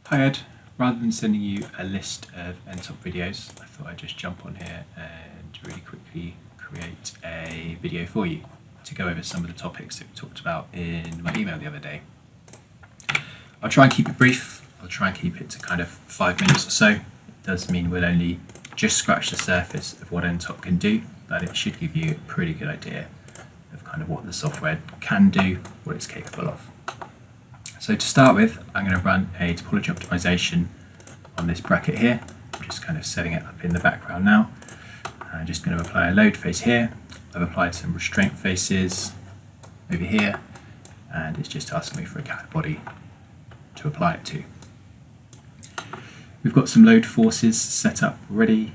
Hi Ed, rather than sending you a list of nTop videos, I thought I'd just jump on here and really quickly create a video for you to go over some of the topics that we talked about in my email the other day. I'll try and keep it brief, I'll try and keep it to kind of 5 minutes or so. It does mean we'll only just scratch the surface of what nTop can do, but it should give you a pretty good idea of kind of what the software can do, what it's capable of. So to start with, I'm going to run a topology optimization on this bracket here. I'm just kind of setting it up in the background now. I'm just going to apply a load face here. I've applied some restraint faces over here, and it's just asking me for a CAD body to apply it to. We've got some load forces set up already,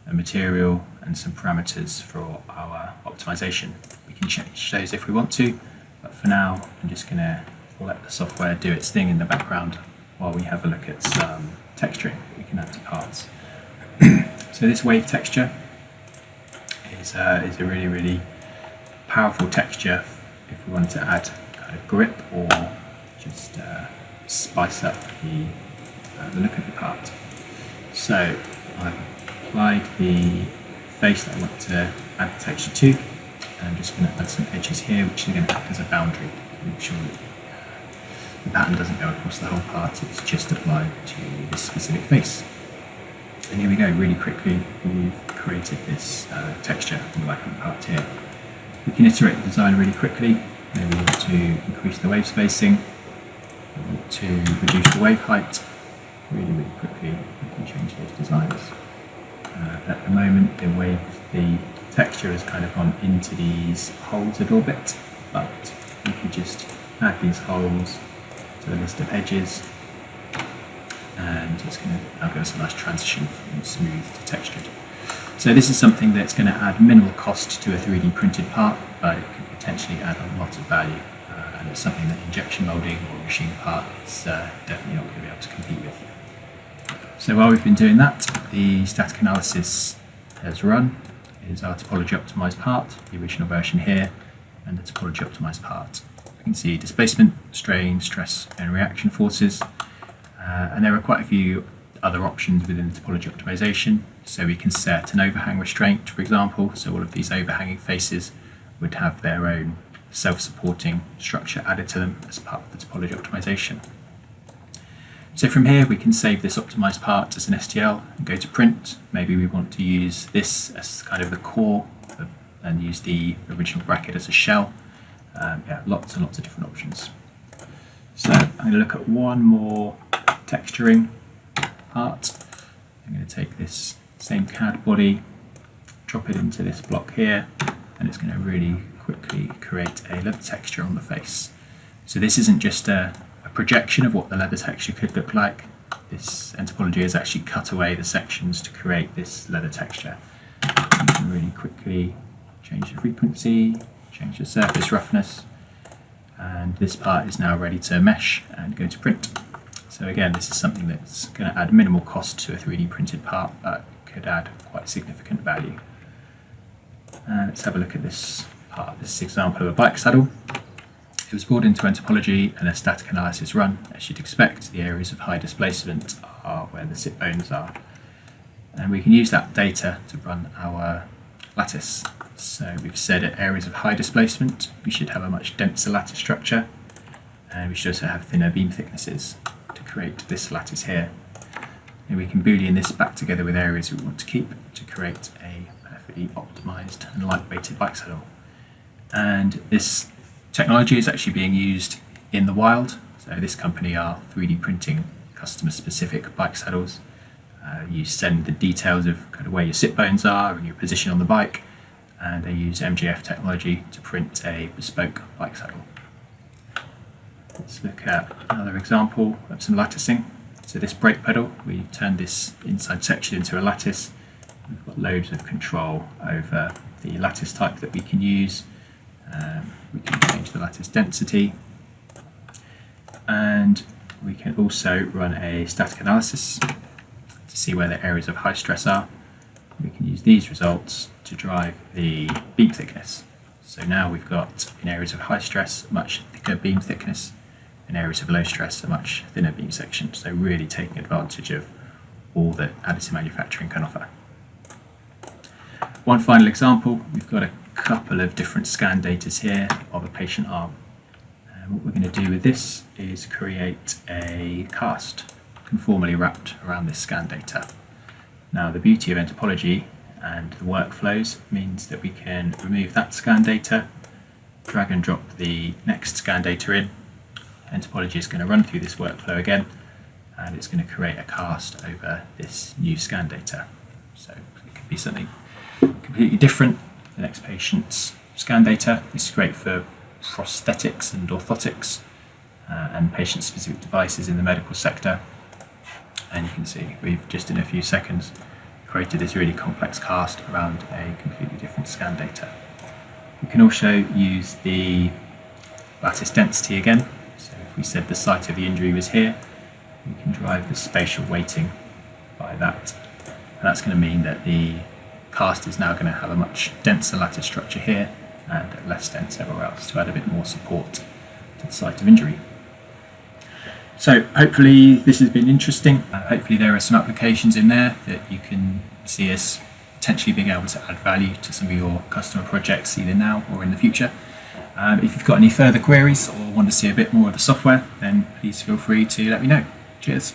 a material and some parameters for our optimization. We can change those if we want to, but for now I'm just going to let the software do its thing in the background while we have a look at some texturing that we can add to parts. So this wave texture is a really powerful texture if we want to add kind of grip or just spice up the look of the part. So I've applied the face that I want to add the texture to, and I'm just going to add some edges here which are going to act as a boundary to make sure that the pattern doesn't go across the whole part, it's just applied to this specific face. And here we go, really quickly we've created this texture on the back of the part here. We can iterate the design really quickly. Maybe we want to increase the wave spacing, we want to reduce the wave height. Really quickly we can change those designs. At the moment the texture has kind of gone into these holes a little bit, but we can just add these holes to the list of edges, and it's going to now give us a nice transition from smooth to textured. So this is something that's going to add minimal cost to a 3D printed part, but it could potentially add a lot of value, and it's something that injection molding or machine part is definitely not going to be able to compete with. So while we've been doing that, the static analysis has run. Here's our topology optimized part, the original version here, and the topology optimized part. You can see displacement, strain, stress and reaction forces, and there are quite a few other options within the topology optimization. So we can set an overhang restraint, for example, so all of these overhanging faces would have their own self-supporting structure added to them as part of the topology optimization. So from here we can save this optimized part as an STL and go to print. Maybe we want to use this as kind of the core and use the original bracket as a shell. Yeah, lots and lots of different options. So I'm going to look at one more texturing part. I'm going to take this same CAD body, drop it into this block here, and it's going to really quickly create a leather texture on the face. So this isn't just a projection of what the leather texture could look like. This nTopology has actually cut away the sections to create this leather texture. You can really quickly change the frequency, change the surface roughness, and this part is now ready to mesh and go to print. So again, this is something that's going to add minimal cost to a 3D printed part, but could add quite significant value. Let's have a look at this part. This is an example of a bike saddle. It was brought into nTopology and a static analysis run. As you'd expect, the areas of high displacement are where the sit bones are. And we can use that data to run our lattice. So we've said at areas of high displacement we should have a much denser lattice structure, and we should also have thinner beam thicknesses to create this lattice here. And we can boolean this back together with areas we want to keep to create a perfectly optimized and lightweighted bike saddle. And this technology is actually being used in the wild. So this company are 3D printing customer specific bike saddles. You send the details of kind of where your sit bones are and your position on the bike, and they use MGF technology to print a bespoke bike saddle. Let's look at another example of some latticing. So this brake pedal, we turned this inside section into a lattice. We've got loads of control over the lattice type that we can use. We can change the lattice density, and we can also run a static analysis to see where the areas of high stress are. We can use these results to drive the beam thickness. So now we've got, in areas of high stress, much thicker beam thickness, in areas of low stress, a much thinner beam section. So really taking advantage of all that additive manufacturing can offer. One final example, we've got a couple of different scan datas here of a patient arm. What we're going to do with this is create a cast conformally wrapped around this scan data. Now the beauty of nTopology and the workflows means that we can remove that scan data, drag and drop the next scan data in. nTopology is going to run through this workflow again, and it's going to create a cast over this new scan data. So it could be something completely different, the next patient's scan data. This is great for prosthetics and orthotics and patient-specific devices in the medical sector. And you can see we've just in a few seconds created this really complex cast around a completely different scan data. We can also use the lattice density again. So if we said the site of the injury was here, we can drive the spatial weighting by that. And that's going to mean that the cast is now going to have a much denser lattice structure here and less dense everywhere else to add a bit more support to the site of injury. So hopefully this has been interesting. Hopefully there are some applications in there that you can see us potentially being able to add value to some of your customer projects either now or in the future. If you've got any further queries or want to see a bit more of the software, then please feel free to let me know. Cheers.